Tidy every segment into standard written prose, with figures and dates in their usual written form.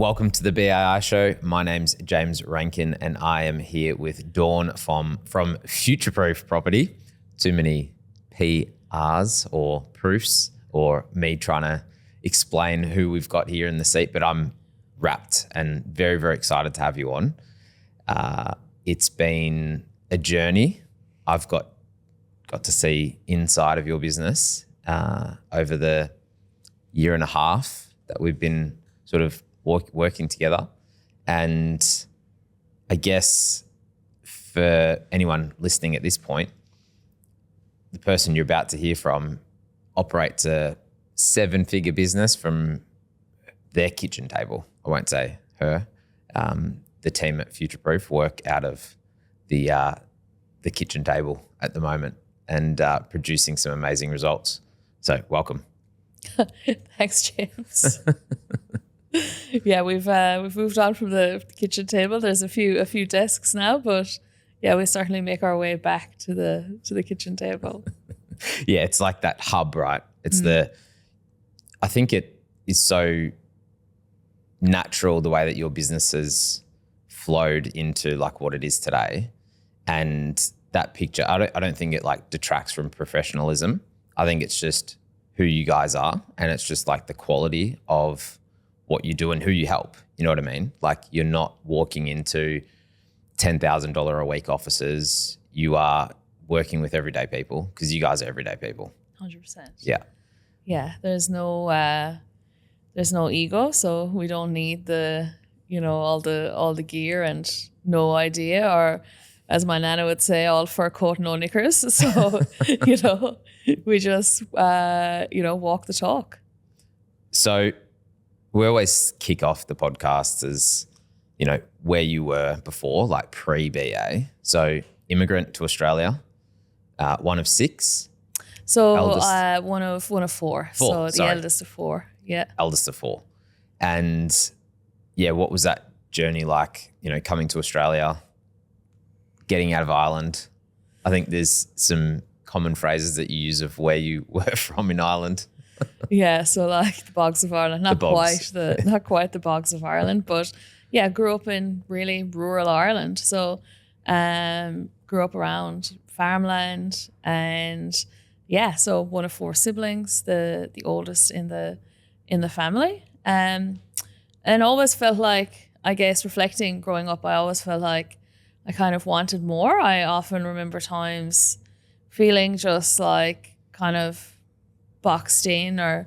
Welcome to the BAI show. My name's James Rankin and I am here with Dawn from Futureproof Property. Too many PRs or proofs or me trying to explain who we've got here in the seat, but I'm wrapped and very, very excited to have you on. It's been a journey. I've got to see inside of your business over the year and a half that we've been sort of working together. And I guess for anyone listening at this point, the person you're about to hear from operates a 7-figure business from their kitchen table. I won't say her. The team at Futureproof work out of the kitchen table at the moment and producing some amazing results. So welcome. Thanks, James. Yeah, we've moved on from the kitchen table. There's a few desks now, but yeah, we certainly make our way back to the kitchen table. Yeah, it's like that hub, right? It's I think it is so natural the way that your business has flowed into like what it is today. And that picture, I don't think it like detracts from professionalism. I think it's just who you guys are, and it's just like the quality of what you do and who you help. You know what I mean? Like you're not walking into $10,000 a week offices. You are working with everyday people because you guys are everyday people. 100%. Yeah. Yeah. There's no ego, so we don't need all the gear and no idea, or as my nana would say, all fur coat, no knickers. So we just walk the talk. So we always kick off the podcast as, where you were before, like pre-BA. So immigrant to Australia, one of 6. So eldest? One of 4. So the eldest of 4. Yeah. Eldest of 4. And yeah, what was that journey like, coming to Australia, getting out of Ireland? I think there's some common phrases that you use of where you were from in Ireland. Yeah, so like the bogs of Ireland, not quite the bogs of Ireland, but yeah, grew up in really rural Ireland. So grew up around farmland, and yeah, so one of 4 siblings, the oldest in the family, and always felt like, I guess reflecting growing up, I always felt like I kind of wanted more. I often remember times feeling just like kind of boxed in, or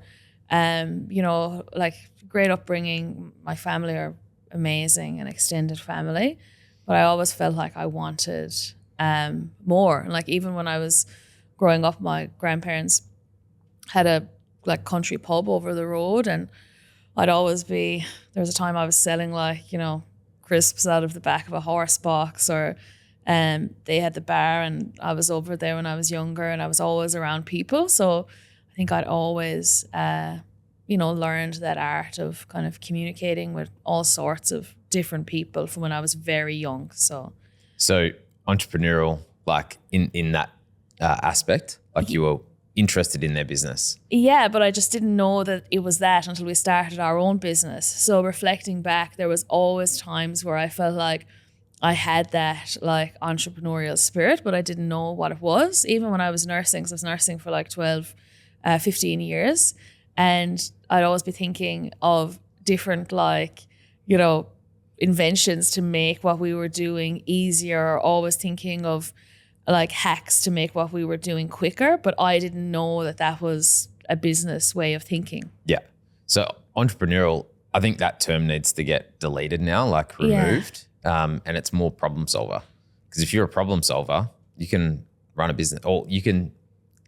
like great upbringing. My family are amazing, an extended family, but I always felt like I wanted more. And like even when I was growing up, my grandparents had a like country pub over the road, and there was a time I was selling crisps out of the back of a horse box, or they had the bar, and I was over there when I was younger, and I was always around people. So I think I'd always, learned that art of kind of communicating with all sorts of different people from when I was very young. So entrepreneurial, like in that aspect, like you were interested in their business. Yeah, but I just didn't know that it was that until we started our own business. So reflecting back, there was always times where I felt like I had that like entrepreneurial spirit, but I didn't know what it was. Even when I was nursing, so I was nursing for like 15 years. And I'd always be thinking of different inventions to make what we were doing easier, always thinking of like hacks to make what we were doing quicker. But I didn't know that was a business way of thinking. Yeah. So entrepreneurial, I think that term needs to get deleted now, like removed. Yeah. And it's more problem solver. Because if you're a problem solver, you can run a business, or you can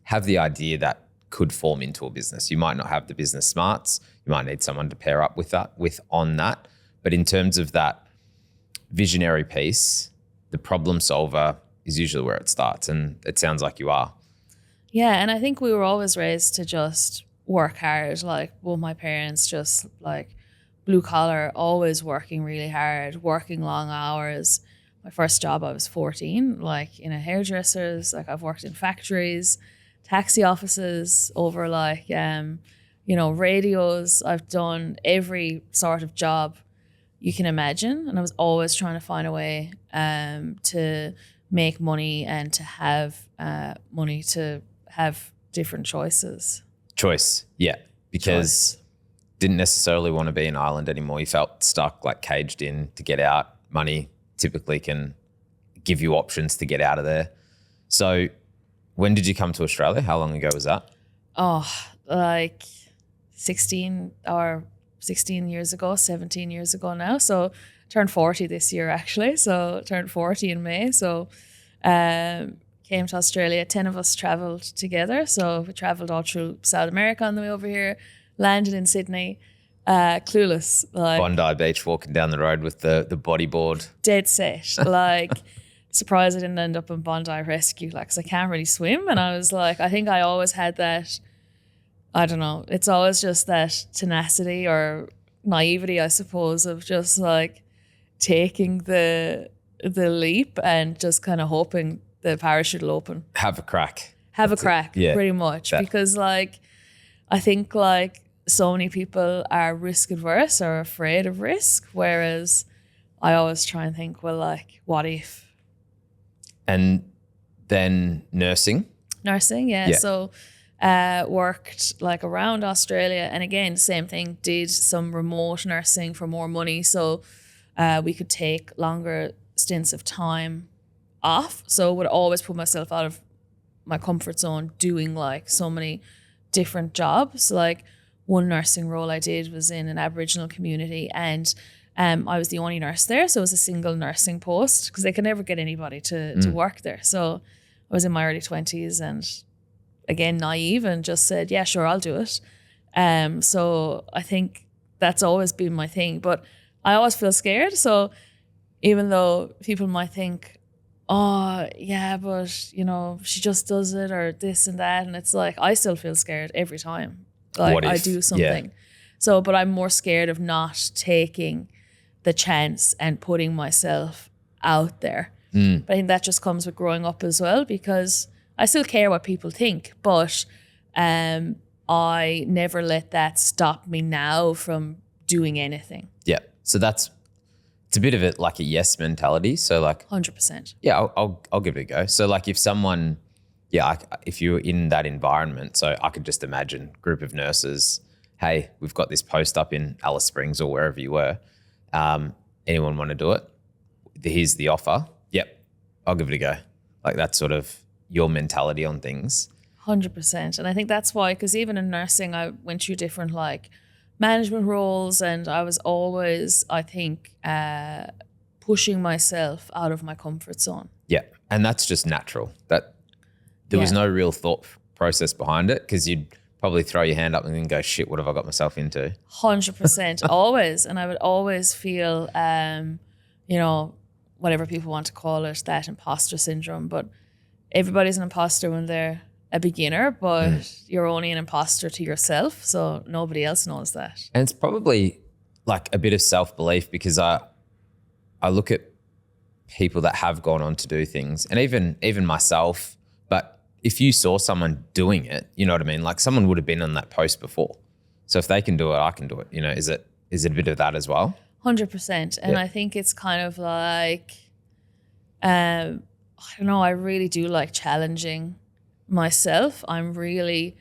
have the idea that could form into a business. You might not have the business smarts. You might need someone to pair up with on that. But in terms of that visionary piece, the problem solver is usually where it starts, and it sounds like you are. Yeah, and I think we were always raised to just work hard. Like, well, my parents just like blue collar, always working really hard, working long hours. My first job, I was 14, like in a hairdresser's. Like I've worked in factories, taxi offices, over radios. I've done every sort of job you can imagine. And I was always trying to find a way to make money and to have money to have different choices. Choice, yeah. Because didn't necessarily want to be an island anymore. You felt stuck, like caged in to get out. Money typically can give you options to get out of there. So when did you come to Australia? How long ago was that? Oh, like 16 years ago, 17 years ago now. So turned 40 this year actually. So turned 40 in May. So came to Australia. 10 of us travelled together. So we travelled all through South America on the way over here, landed in Sydney, clueless. Like Bondi Beach, walking down the road with the bodyboard. Dead set. Like surprised I didn't end up in Bondi Rescue, like, 'cause I can't really swim. And I was like, I think I always had that, I don't know, it's always just that tenacity or naivety, I suppose, of just like taking the leap and just kind of hoping the parachute will open. Have a crack. Yeah, pretty much. Because like, I think like so many people are risk adverse or afraid of risk, whereas I always try and think, well, like, what if? And then nursing, yeah. So worked like around Australia, and again, same thing, did some remote nursing for more money, so we could take longer stints of time off. So would always put myself out of my comfort zone doing like so many different jobs. Like one nursing role I did was in an Aboriginal community, and I was the only nurse there, so it was a single nursing post because they could never get anybody to work there. So I was in my early 20s and again, naive, and just said, yeah, sure, I'll do it. So I think that's always been my thing, but I always feel scared. So even though people might think, oh, yeah, but, you know, she just does it or this and that, and it's like, I still feel scared every time. Like I do something. Yeah. So, but I'm more scared of not taking the chance and putting myself out there. But I think that just comes with growing up as well, because I still care what people think, but I never let that stop me now from doing anything. Yeah. So it's a bit of it like a yes mentality. So like 100%. Yeah, I'll give it a go. So like if someone, if you're in that environment, so I could just imagine group of nurses, hey, we've got this post up in Alice Springs or wherever you were. Anyone want to do it? Here's the offer. Yep, I'll give it a go. Like that's sort of your mentality on things. 100%. And I think that's why, because even in nursing, I went through different like management roles, and I was always, I think, pushing myself out of my comfort zone. Yeah, and that's just natural. That there was no real thought process behind it, because you'd probably throw your hand up and then go, shit, what have I got myself into? 100%, always. And I would always feel, whatever people want to call it, that imposter syndrome. But everybody's an imposter when they're a beginner, but you're only an imposter to yourself. So nobody else knows that. And it's probably like a bit of self-belief, because I look at people that have gone on to do things, and even myself, but if you saw someone doing it, you know what I mean? Like someone would have been on that post before. So if they can do it, I can do it. You know, is it a bit of that as well? 100%. And I think it's kind of like, I don't know, I really do like challenging myself. I'm really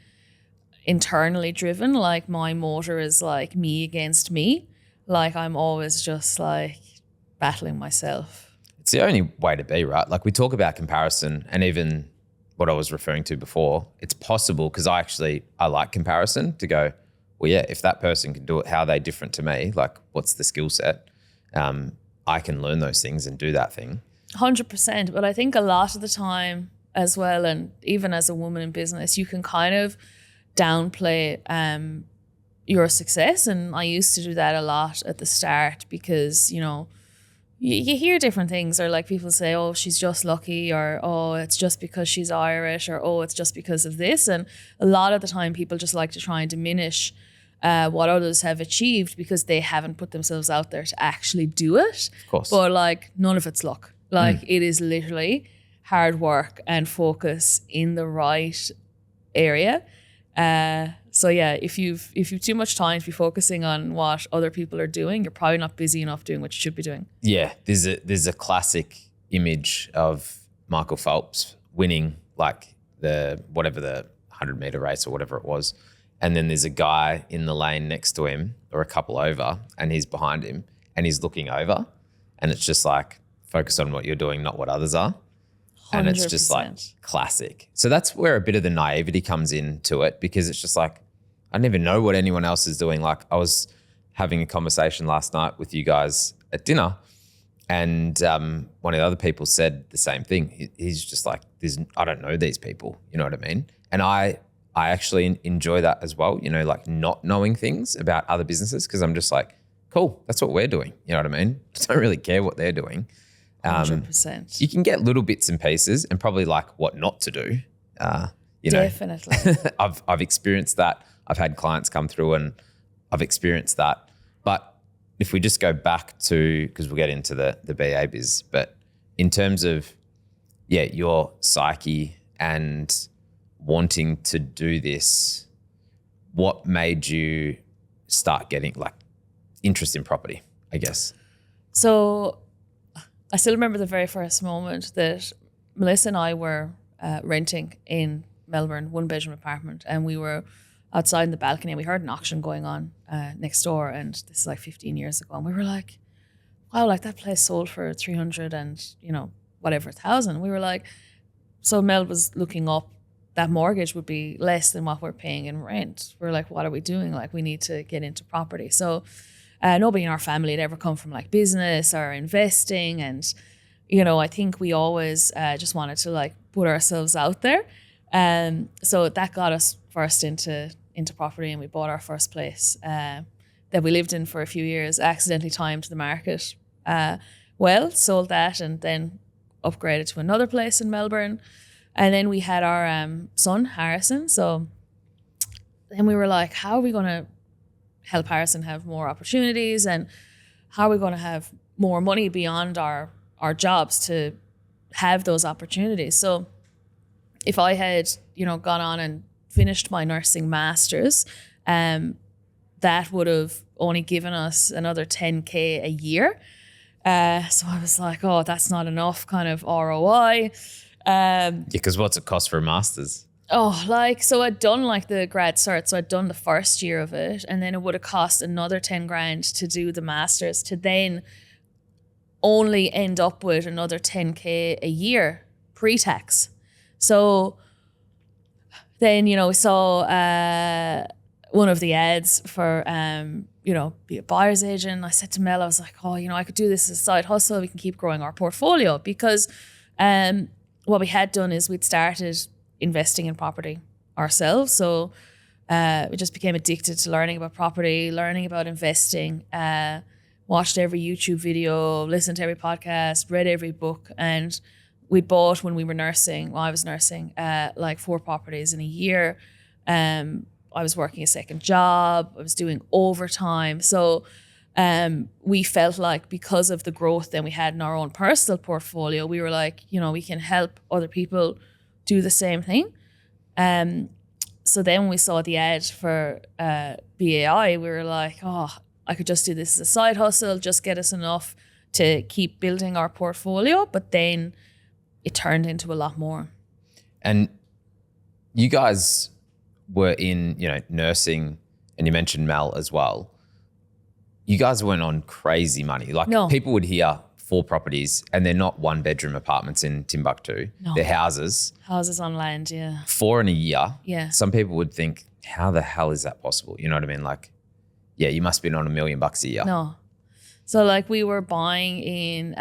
internally driven. Like my motor is like me against me. Like I'm always just like battling myself. It's the only way to be, right? Like we talk about comparison, and even what I was referring to before, it's possible, because I like comparison, to go, well, yeah, if that person can do it, how are they different to me? Like what's the skill set? I can learn those things and do that thing. 100%. But I think a lot of the time as well, and even as a woman in business, you can kind of downplay your success. And I used to do that a lot at the start, because, you know, you hear different things, or like people say, oh, she's just lucky, or oh, it's just because she's Irish, or oh, it's just because of this. And a lot of the time people just like to try and diminish what others have achieved, because they haven't put themselves out there to actually do it. Of course. But like none of it's luck. Like it is literally hard work and focus in the right area. So yeah, if you've too much time to be focusing on what other people are doing, you're probably not busy enough doing what you should be doing. Yeah, there's a classic image of Michael Phelps winning like the 100-meter race or whatever it was, and then there's a guy in the lane next to him or a couple over, and he's behind him and he's looking over, and it's just like focus on what you're doing, not what others are. 100%. And it's just like classic. So that's where a bit of the naivety comes into it, because it's just like, I don't even know what anyone else is doing. Like I was having a conversation last night with you guys at dinner, and one of the other people said the same thing. He's just like, I don't know these people, you know what I mean? And I actually enjoy that as well, you know, like not knowing things about other businesses, because I'm just like, cool, that's what we're doing. You know what I mean? I don't really care what they're doing. 100%. You can get little bits and pieces and probably like what not to do. You know, definitely. I've experienced that. I've had clients come through and I've experienced that. But if we just go back to, because we'll get into the BA biz, but in terms of, your psyche and wanting to do this, what made you start getting like interest in property, I guess? So I still remember the very first moment that Melissa and I were renting in Melbourne, 1-bedroom apartment, and we were outside in the balcony and we heard an auction going on next door, and this is like 15 years ago, and we were like, wow, like that place sold for 300 and whatever thousand. We were like, so Mel was looking up that mortgage would be less than what we're paying in rent. We're like, what are we doing? Like, we need to get into property. So nobody in our family had ever come from like business or investing, and I think we always just wanted to like put ourselves out there. So that got us first into property, and we bought our first place that we lived in for a few years, accidentally timed the market sold that, and then upgraded to another place in Melbourne. And then we had our son, Harrison. So then we were like, how are we going to help Harrison have more opportunities, and how are we going to have more money beyond our jobs to have those opportunities? So if I had, gone on and finished my nursing master's, that would have only given us another 10K a year. So I was like, oh, that's not enough kind of ROI. Because what's it cost for a master's? So I'd done like the grad cert, so I'd done the first year of it, and then it would have cost another 10 grand to do the master's, to then only end up with another 10K a year pre-tax. So then, we saw one of the ads for, be a buyer's agent. I said to Mel, I was like, I could do this as a side hustle. We can keep growing our portfolio, because what we had done is we'd started investing in property ourselves. So we just became addicted to learning about property, learning about investing, watched every YouTube video, listened to every podcast, read every book. And we bought, when we were nursing, I was nursing, like 4 properties in a year. I was working a second job. I was doing overtime. So we felt like, because of the growth that we had in our own personal portfolio, we were like, we can help other people do the same thing. So then when we saw the ad for BAI, we were like, I could just do this as a side hustle, just get us enough to keep building our portfolio. But then it turned into a lot more. And you guys were in, nursing, and you mentioned Mel as well. You guys weren't on crazy money. Like, no. People would hear 4 properties, and they're not 1-bedroom apartments in Timbuktu. No. They're houses. Houses on land, yeah. 4 in a year. Yeah. Some people would think, how the hell is that possible? You know what I mean? Like, you must be on $1 million a year. No. So like, we were buying in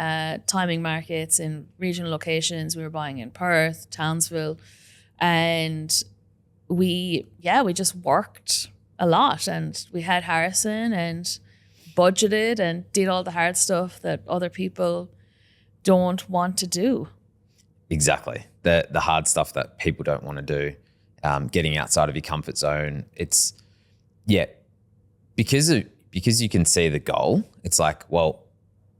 timing markets in regional locations. We were buying in Perth, Townsville, and we just worked a lot, and we had Harrison and budgeted and did all the hard stuff that other people don't want to do. Exactly. The hard stuff that people don't want to do, getting outside of your comfort zone. It's, because you can see the goal, it's like, well,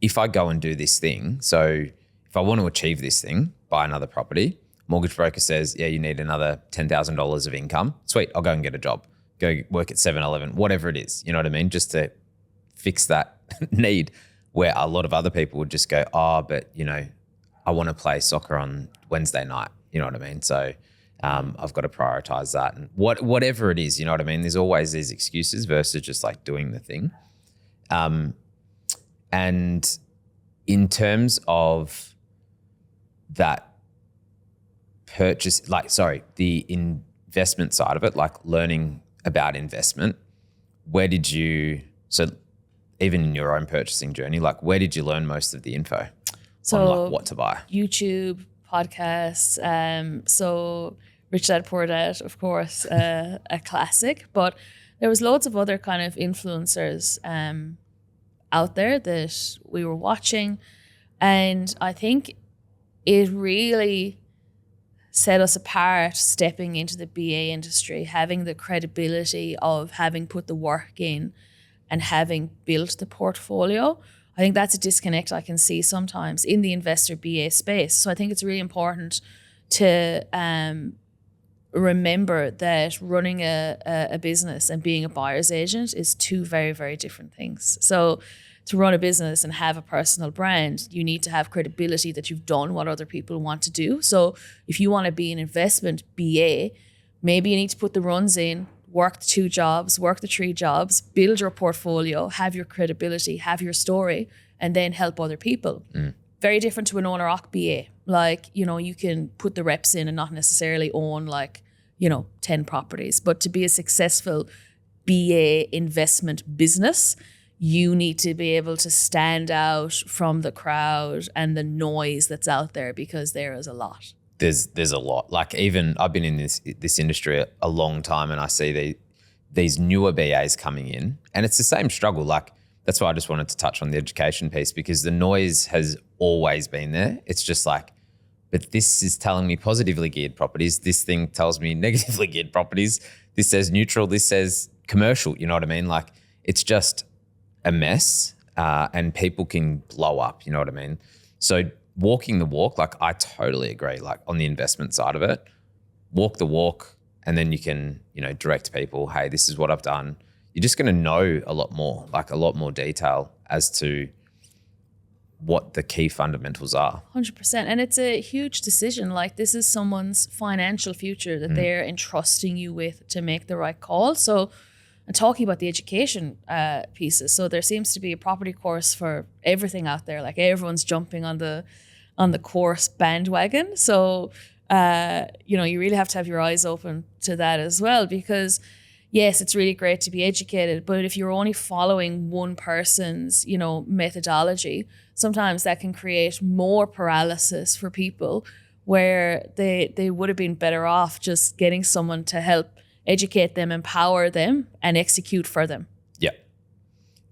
if I go and do this thing, so if I want to achieve this thing, buy another property, mortgage broker says, you need another $10,000 of income. Sweet, I'll go and get a job. go work at 7-Eleven, whatever it is, you know what I mean? Just to fix that need, where a lot of other people would just go, oh, but you know, I want to play soccer on Wednesday night, you know what I mean? So I've got to prioritize that, and whatever it is, you know what I mean? There's always these excuses versus just like doing the thing. And in terms of that purchase, the investment side of it, like learning about investment, so even in your own purchasing journey, like where did you learn most of the info on like what to buy? YouTube, podcasts. So Rich Dad Poor Dad, of course, a classic, but there was loads of other kind of influencers out there that we were watching. And I think it really set us apart stepping into the BA industry, having the credibility of having put the work in and having built the portfolio. I think that's a disconnect I can see sometimes in the investor BA space. So I think it's really important to remember that running a business and being a buyer's agent is two very, very different things. So to run a business and have a personal brand, you need to have credibility that you've done what other people want to do. So if you want to be an investment BA, maybe you need to put the runs in, work the 2 jobs, work the 3 jobs, build your portfolio, have your credibility, have your story, and then help other people. Very different to an owner-occ BA. Like, you know, you can put the reps in and not necessarily own 10 properties. But to be a successful BA investment business, you need to be able to stand out from the crowd and the noise that's out there, because there is a lot. There's a lot. Like, even I've been in this industry a long time, and I see these newer BAs coming in, and it's the same struggle. Like, that's why I just wanted to touch on the education piece, because the noise has always been there. It's just like, but this is telling me positively geared properties. This thing tells me negatively geared properties. This says neutral. This says commercial. You know what I mean? Like, it's just a mess, and people can blow up. You know what I mean? So walking the walk, like, I totally agree. Like, on the investment side of it, walk the walk, and then you can, you know, direct people, hey, this is what I've done. You're just going to know a lot more, like a lot more detail as to what the key fundamentals are. 100%. And it's a huge decision. Like, this is someone's financial future that they're entrusting you with to make the right call. So, and talking about the education pieces, so there seems to be a property course for everything out there. Like, everyone's jumping on the course bandwagon. So, you really have to have your eyes open to that as well, because yes, it's really great to be educated, but if you're only following one person's, methodology, sometimes that can create more paralysis for people, where they would have been better off just getting someone to help educate them, empower them, and execute for them. Yeah.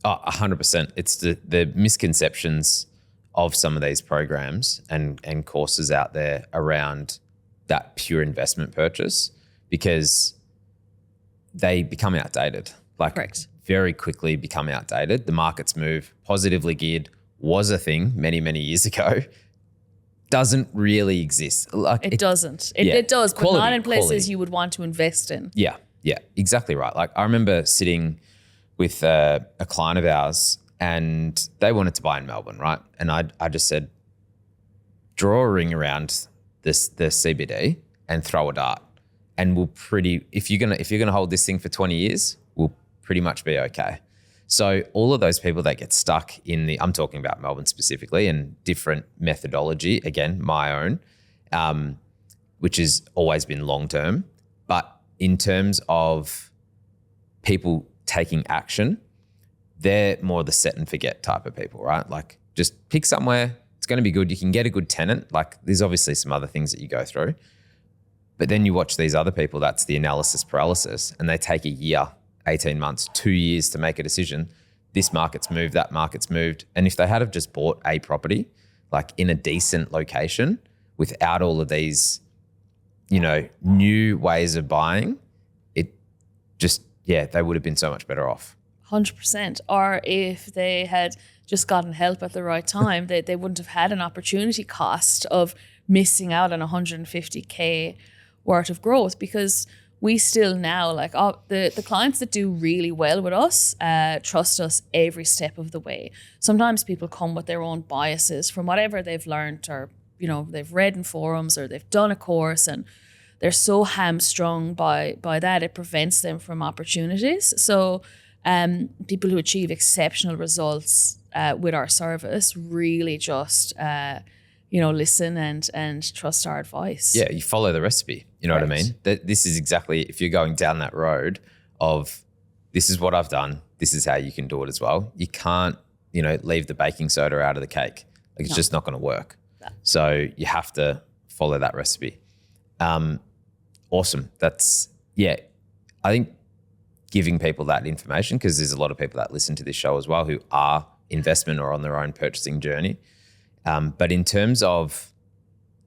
100%. It's the misconceptions of some of these programs and courses out there around that pure investment purchase, because they become outdated. Like, correct. Very quickly become outdated. The markets move. Positively geared was a thing many, many years ago. Doesn't really exist. Like, it doesn't. It does, but not in places you would want to invest in. Yeah, exactly right. Like, I remember sitting with a client of ours, and they wanted to buy in Melbourne, right? And I just said, draw a ring around the CBD and throw a dart, and if you're gonna hold this thing for 20 years, we'll pretty much be okay. So all of those people that get stuck I'm talking about Melbourne specifically, and different methodology, again, my own, which has always been long-term. But in terms of people taking action, they're more the set and forget type of people, right? Like, just pick somewhere, it's going to be good. You can get a good tenant. Like, there's obviously some other things that you go through, but then you watch these other people, that's the analysis paralysis, and they take a year, 18 months, 2 years to make a decision. This market's moved, that market's moved. And if they had have just bought a property, like in a decent location, without all of these, new ways of buying, they would have been so much better off. 100%. Or if they had just gotten help at the right time, they wouldn't have had an opportunity cost of missing out on 150K worth of growth. Because we still now, like the clients that do really well with us, trust us every step of the way. Sometimes people come with their own biases from whatever they've learned, or, you know, they've read in forums or they've done a course, and they're so hamstrung by that, it prevents them from opportunities. So people who achieve exceptional results with our service really just, listen and trust our advice. Yeah, you follow the recipe. You know what I mean? This is exactly, if you're going down that road of this is what I've done, this is how you can do it as well. You can't, leave the baking soda out of the cake. Like, it's just not going to work. No. So you have to follow that recipe. Awesome. I think giving people that information, because there's a lot of people that listen to this show as well who are investment or on their own purchasing journey. But in terms of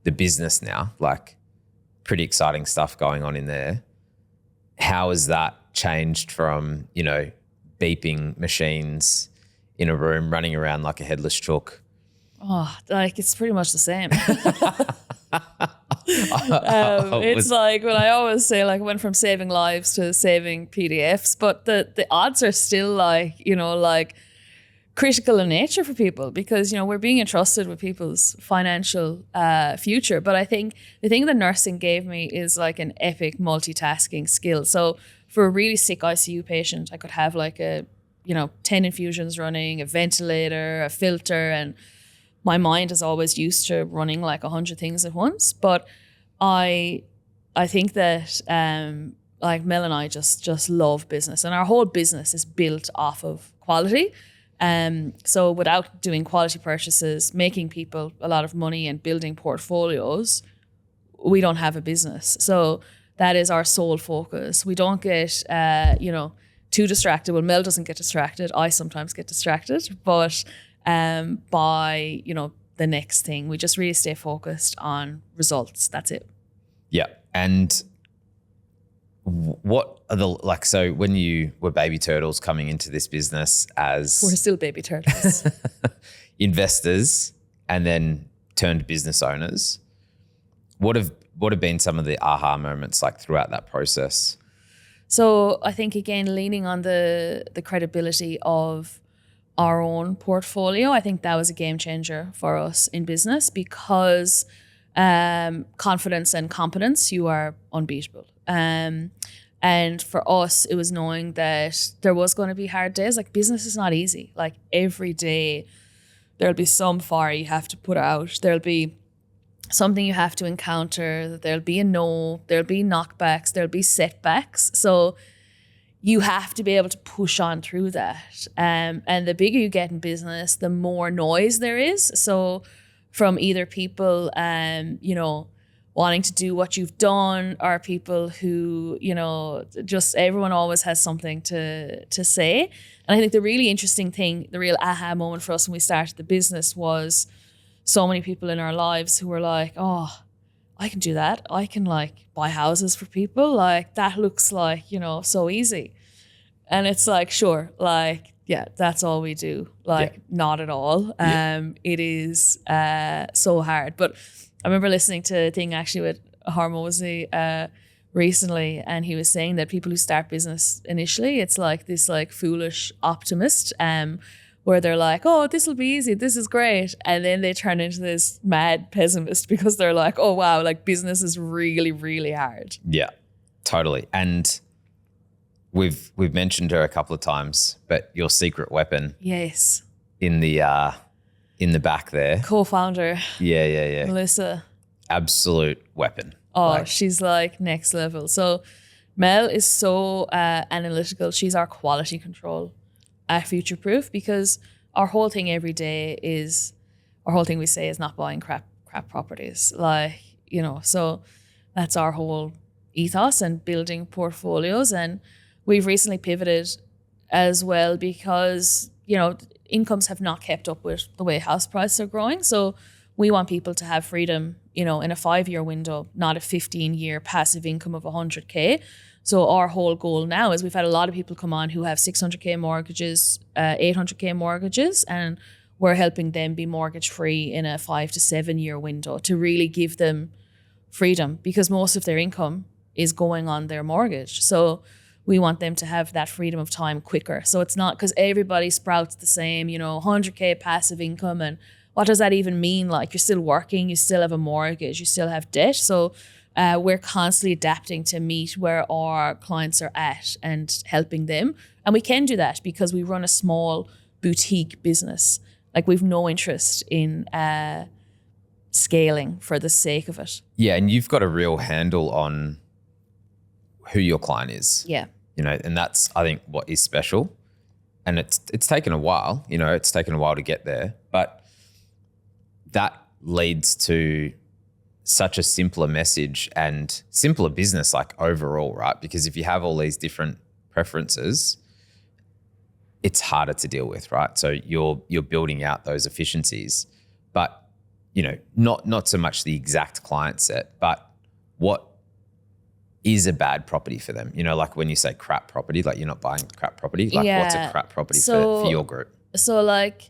the business now, like, pretty exciting stuff going on in there. How has that changed from, beeping machines in a room, running around like a headless chook? Oh, like, it's pretty much the same. It's like when I always say, like, I went from saving lives to saving PDFs, but the odds are still like critical in nature for people, because, we're being entrusted with people's financial future. But I think the thing that nursing gave me is like an epic multitasking skill. So for a really sick ICU patient, I could have like 10 infusions running, a ventilator, a filter, and my mind is always used to running like 100 things at once. But I think that like Mel and I just love business, and our whole business is built off of quality. So without doing quality purchases, making people a lot of money and building portfolios, we don't have a business. So that is our sole focus. We don't get, too distracted. Well, Mel doesn't get distracted. I sometimes get distracted, but by, the next thing, we just really stay focused on results. That's it. Yeah. And what are so when you were baby turtles coming into this business as... We're still baby turtles. investors and then turned business owners, what have been some of the aha moments like throughout that process? So I think, again, leaning on the credibility of our own portfolio, I think that was a game changer for us in business, because confidence and competence, you are unbeatable. And for us, it was knowing that there was going to be hard days. Like, business is not easy. Like, every day there'll be some fire you have to put out. There'll be something you have to encounter. There'll be a no. There'll be knockbacks. There'll be setbacks. So you have to be able to push on through that. And the bigger you get in business, the more noise there is. So from either people, wanting to do what you've done, or people who, just everyone always has something to say. And I think the really interesting thing, the real aha moment for us when we started the business, was so many people in our lives who were like, oh, I can do that. I can buy houses for people. Like, that looks like, so easy. And it's like, sure, yeah, that's all we do. Not at all. It is so hard. But I remember listening to a thing actually with Hormozy recently, and he was saying that people who start business initially, it's like this foolish optimist, where they're like, oh, this will be easy, this is great. And then they turn into this mad pessimist, because they're like, oh, wow, business is really, really hard. Yeah, totally. And we've mentioned her a couple of times, but your secret weapon. Yes. In the back there. Co-founder. Yeah. Melissa. Absolute weapon. Oh, she's next level. So Mel is so analytical. She's our quality control future-proof, because our whole thing every day is, our whole thing we say is not buying crap properties. So that's our whole ethos, and building portfolios. And we've recently pivoted as well, because, incomes have not kept up with the way house prices are growing. So we want people to have freedom, in a 5-year window, not a 15-year passive income of 100K. So our whole goal now is, we've had a lot of people come on who have 600K mortgages, 800K mortgages, and we're helping them be mortgage free in a 5 to 7 year window, to really give them freedom, because most of their income is going on their mortgage. So we want them to have that freedom of time quicker. So it's not because everybody sprouts the same, 100K passive income. And what does that even mean? Like, you're still working, you still have a mortgage, you still have debt. So we're constantly adapting to meet where our clients are at and helping them. And we can do that because we run a small boutique business. Like, we've no interest in scaling for the sake of it. Yeah, and you've got a real handle on who your client is. Yeah. And that's, I think, what is special. And it's taken a while, it's taken a while to get there, but that leads to such a simpler message and simpler business, like, overall, right? Because if you have all these different preferences, it's harder to deal with, right? So you're building out those efficiencies, but not so much the exact client set, but what is a bad property for them. Like when you say crap property, like, you're not buying crap property. Like, what's a crap property for your group? So, like,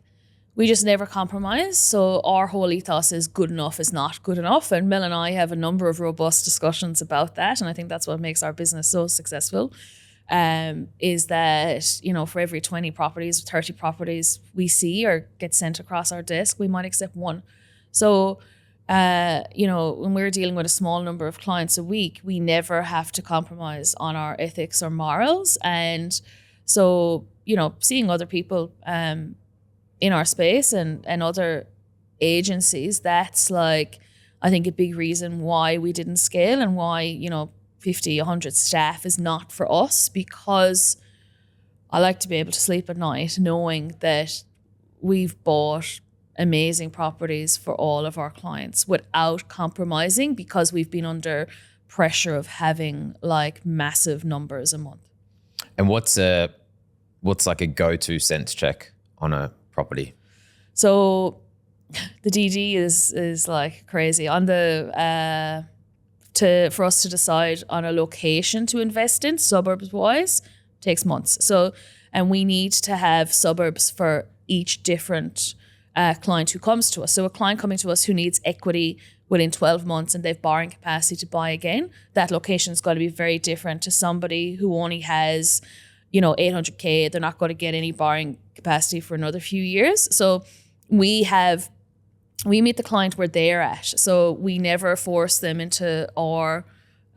we just never compromise. So our whole ethos is good enough is not good enough. And Mel and I have a number of robust discussions about that. And I think that's what makes our business so successful. Is that, for every 20 properties, 30 properties we see or get sent across our desk, we might accept one. So, when we're dealing with a small number of clients a week, we never have to compromise on our ethics or morals. And so, seeing other people in our space and other agencies, that's like, I think, a big reason why we didn't scale and why, 50, 100 staff is not for us, because I like to be able to sleep at night knowing that we've bought amazing properties for all of our clients without compromising, because we've been under pressure of having like massive numbers a month. And what's like a go-to sense check on a property? So the DD is like crazy on the for us to decide on a location to invest in, suburbs wise, takes months. So, and we need to have suburbs for each different client who comes to us. So a client coming to us who needs equity within 12 months and they've borrowing capacity to buy again, that location's got to be very different to somebody who only has, 800K. They're not going to get any borrowing capacity for another few years. So we meet the client where they're at. So we never force them into our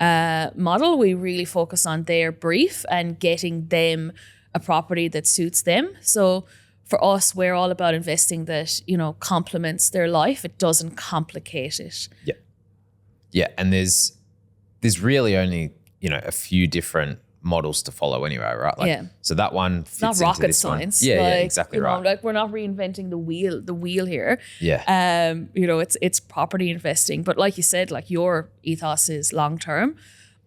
model. We really focus on their brief and getting them a property that suits them. So for us, we're all about investing that, complements their life. It doesn't complicate it. Yeah. Yeah. And there's really only, a few different models to follow anyway, right? Like, yeah. So that one fits not into rocket this science. One. Yeah, exactly right. Like, we're not reinventing the wheel here. Yeah. It's property investing, but like you said, like, your ethos is long term.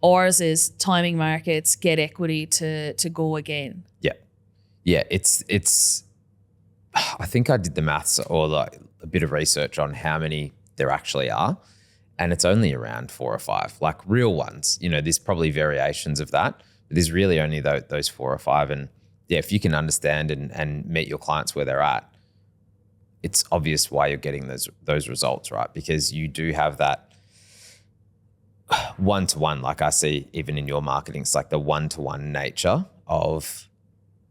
Ours is timing markets, get equity to go again. Yeah. Yeah. It's. I think I did the maths or like a bit of research on how many there actually are, and it's only around 4 or 5, like real ones. There's probably variations of that, but there's really only those 4 or 5. And yeah, if you can understand and meet your clients where they're at, it's obvious why you're getting those results, right? Because you do have that one-to-one, like I see even in your marketing, it's like the one-to-one nature of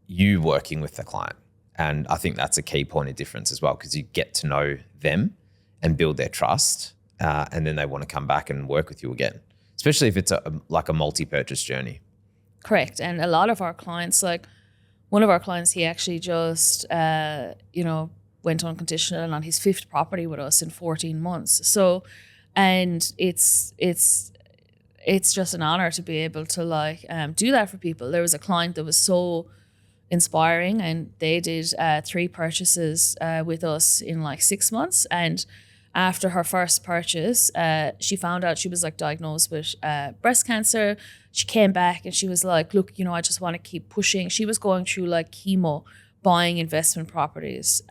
you working with the client. And I think that's a key point of difference as well, because you get to know them and build their trust, and then they want to come back and work with you again, especially if it's like a multi-purchase journey. Correct. And a lot of our clients, like one of our clients, he actually just, went unconditional on his 5th property with us in 14 months. So, and it's just an honor to be able to do that for people. There was a client that was so inspiring, and they did 3 purchases with us in like 6 months. And after her first purchase, she found out she was like diagnosed with breast cancer. She came back and she was like, look, I just want to keep pushing. She was going through like chemo, buying investment properties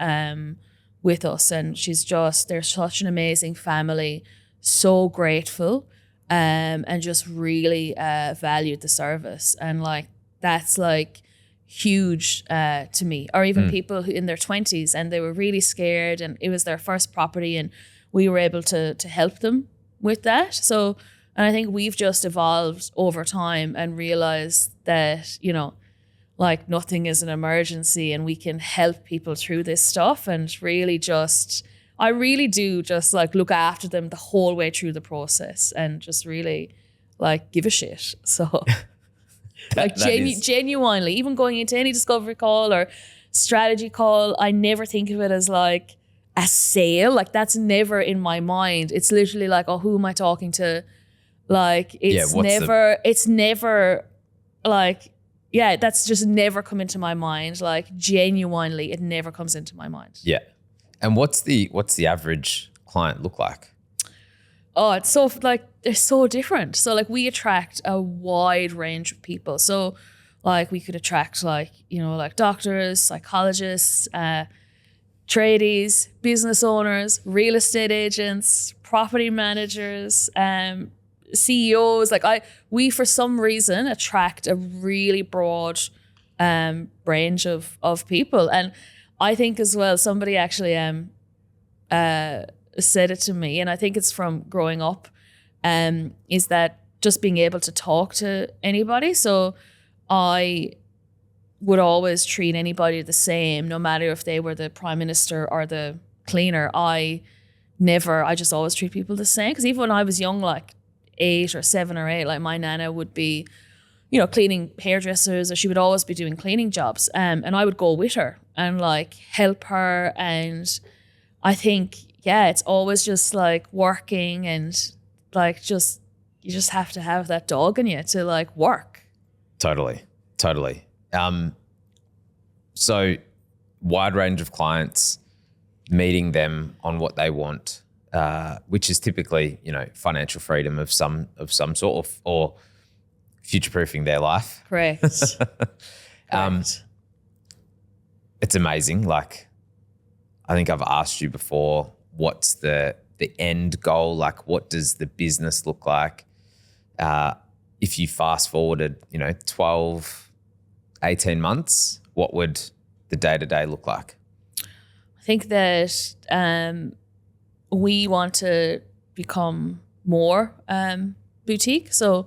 with us. And they're such an amazing family, so grateful, and just really valued the service. And like, that's like huge to me. Or even people who in their 20s and they were really scared and it was their first property and we were able to help them with that. So And I think we've just evolved over time and realized that, you know, like nothing is an emergency and we can help people through this stuff, and really just, I really do just like look after them the whole way through the process and just really like give a shit. So like genuinely, even going into any discovery call or strategy call, I never think of it as like a sale. Like that's never in my mind. It's literally like, oh, who am I talking to? Like it's never like, yeah, that's just never come into my mind. Like genuinely, it never comes into my mind. Yeah. And what's the average client look like? Oh, it's so like, they're so different. So like we attract a wide range of people. So like we could attract like, you know, like doctors, psychologists, tradies, business owners, real estate agents, property managers, CEOs. Like we for some reason attract a really broad range of people. And I think as well, somebody actually said it to me, and I think it's from growing up, is that just being able to talk to anybody. So I would always treat anybody the same, no matter if they were the prime minister or the cleaner. I just always treat people the same. Because even when I was young, like 8 or 7 or 8, like my nana would be, you know, cleaning hairdressers, or she would always be doing cleaning jobs. And I would go with her and like help her. And I think, yeah, it's always just like working and like just, you just have to have that dog in you to like work. Totally. So wide range of clients, meeting them on what they want, which is typically, you know, financial freedom of some sort or future-proofing their life. Correct. It's amazing. Like, I think I've asked you before, what's the end goal? Like, what does the business look like? If you fast forwarded, you know, 12, 18 months, what would the day-to-day look like? I think that we want to become more boutique. So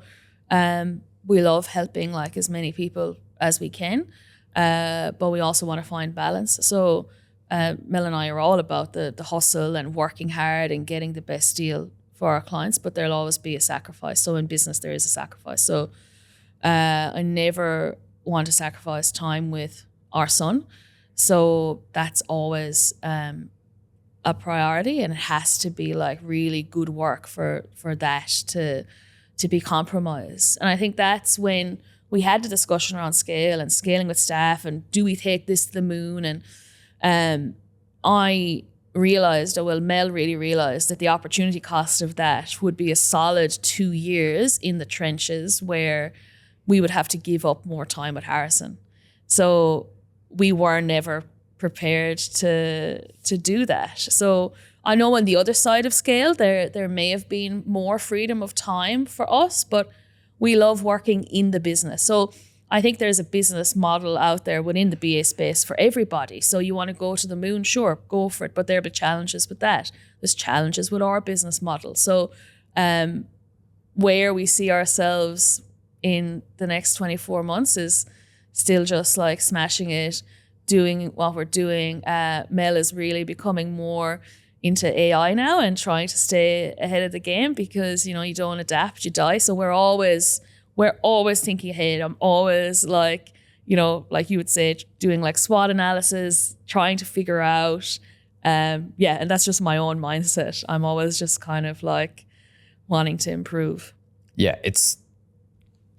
we love helping like as many people as we can, but we also want to find balance. So Mel and I are all about the hustle and working hard and getting the best deal for our clients, but there'll always be a sacrifice. So in business, there is a sacrifice. So I never want to sacrifice time with our son. So that's always a priority, and it has to be like really good work for that to be compromised. And I think that's when we had the discussion around scale and scaling with staff and do we take this to the moon? And I realized, Mel really realized that the opportunity cost of that would be a solid 2 years in the trenches where we would have to give up more time with Harrison. So we were never prepared to do that. So I know on the other side of scale, there may have been more freedom of time for us, but we love working in the business. So I think there's a business model out there within the BA space for everybody. So you want to go to the moon, sure, go for it. But there'll be challenges with that. There's challenges with our business model. So where we see ourselves in the next 24 months is still just like smashing it, doing what we're doing. Mel is really becoming more into AI now and trying to stay ahead of the game, because, you know, you don't adapt, you die. So we're always thinking ahead. I'm always like, you know, like you would say, doing like SWOT analysis, trying to figure out, and that's just my own mindset. I'm always just kind of like wanting to improve. Yeah, it's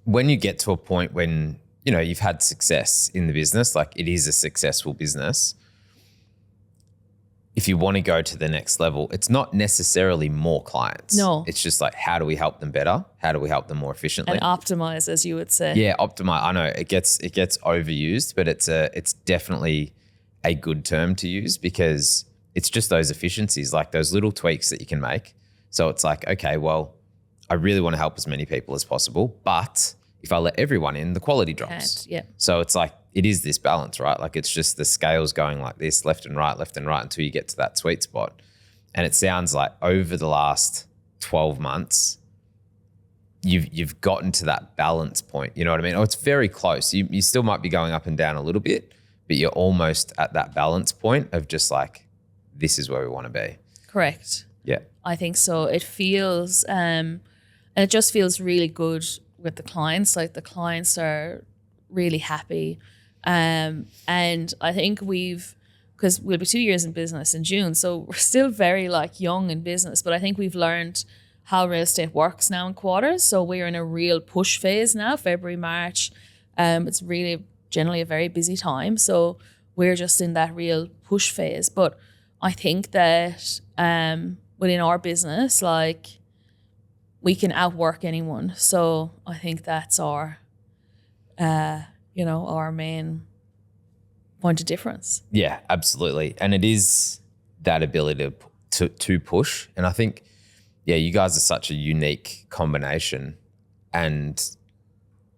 when you get to a point when, you know, you've had success in the business, like it is a successful business. If you want to go to the next level, it's not necessarily more clients. No. It's just like, how do we help them better? How do we help them more efficiently? And optimize, as you would say. Yeah, optimize. I know it gets overused, but it's definitely a good term to use, because it's just those efficiencies, like those little tweaks that you can make. So it's like, okay, well, I really want to help as many people as possible, but if I let everyone in, the quality drops. Yeah. So it's like, it is this balance, right? Like it's just the scales going like this, left and right until you get to that sweet spot. And it sounds like over the last 12 months, you've gotten to that balance point. You know what I mean? Oh, it's very close. You still might be going up and down a little bit, but you're almost at that balance point of just like, this is where we want to be. Correct. Yeah. I think so. It feels, and it just feels really good with the clients. Like the clients are really happy. And I think because we'll be 2 years in business in June, so we're still very like young in business, but I think we've learned how real estate works now in quarters. So we're in a real push phase now, February, March. It's really generally a very busy time. So we're just in that real push phase. But I think that within our business, like we can outwork anyone. So I think that's our main point of difference. Yeah, absolutely. And it is that ability to push. And I think, yeah, you guys are such a unique combination, and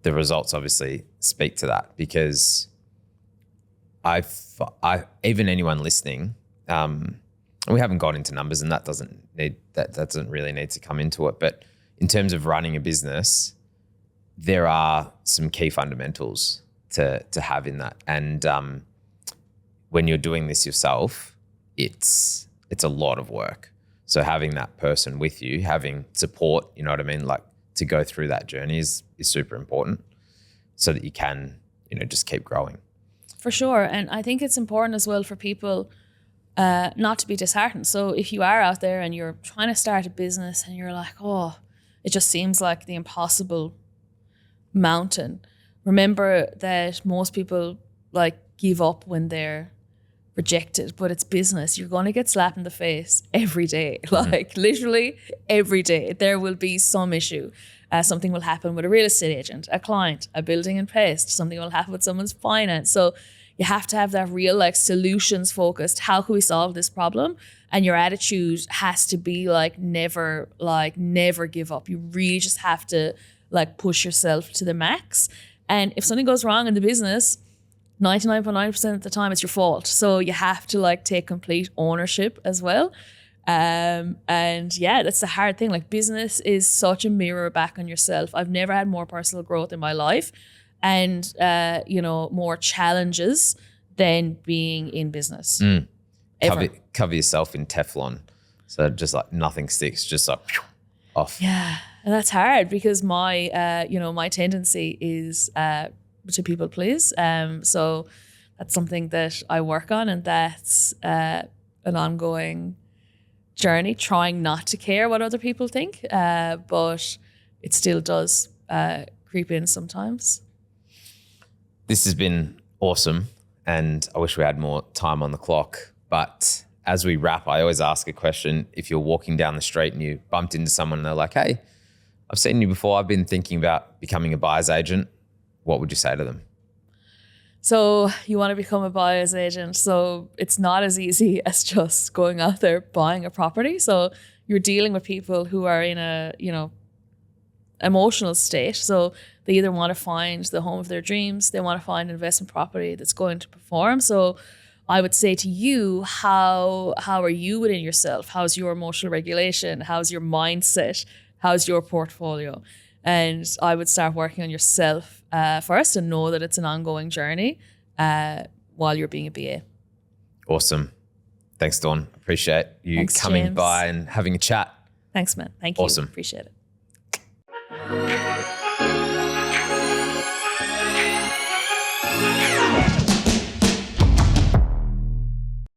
the results obviously speak to that, because I even anyone listening, we haven't got into numbers, and that doesn't really need to come into it. But in terms of running a business, there are some key fundamentals to have in that. And when you're doing this yourself, it's a lot of work. So having that person with you, having support, you know what I mean, like to go through that journey is super important, so that you can, just keep growing. For sure. And I think it's important as well for people not to be disheartened. So if you are out there and you're trying to start a business and you're like, oh, it just seems like the impossible mountain, remember that most people like give up when they're rejected, but it's business. You're going to get slapped in the face every day, like literally every day. There will be some issue. Something will happen with a real estate agent, a client, a building and pest. Something will happen with someone's finance. So you have to have that real like solutions focused. How can we solve this problem? And your attitude has to be never give up. You really just have to like push yourself to the max. And if something goes wrong in the business, 99.9% of the time it's your fault. So you have to like take complete ownership as well. And yeah, that's the hard thing. Like business is such a mirror back on yourself. I've never had more personal growth in my life and, more challenges than being in business. Cover yourself in Teflon. So just like nothing sticks, just like off. Yeah. And that's hard because my, my tendency is, to people please. So that's something that I work on, and that's an ongoing journey, trying not to care what other people think, but it still does creep in sometimes. This has been awesome, and I wish we had more time on the clock. But as we wrap, I always ask a question. If you're walking down the street and you bumped into someone and they're like, hey, I've seen you before, I've been thinking about becoming a buyer's agent, what would you say to them? So you want to become a buyer's agent. So it's not as easy as just going out there buying a property. So you're dealing with people who are in a, emotional state. So they either want to find the home of their dreams, they want to find an investment property that's going to perform. So I would say to you, how are you within yourself? How's your emotional regulation? How's your mindset? How's your portfolio? And I would start working on yourself first, and know that it's an ongoing journey while you're being a BA. Awesome. Thanks, Dawn. Appreciate you coming by and having a chat. Thanks, man. Thank you. Awesome. Appreciate it.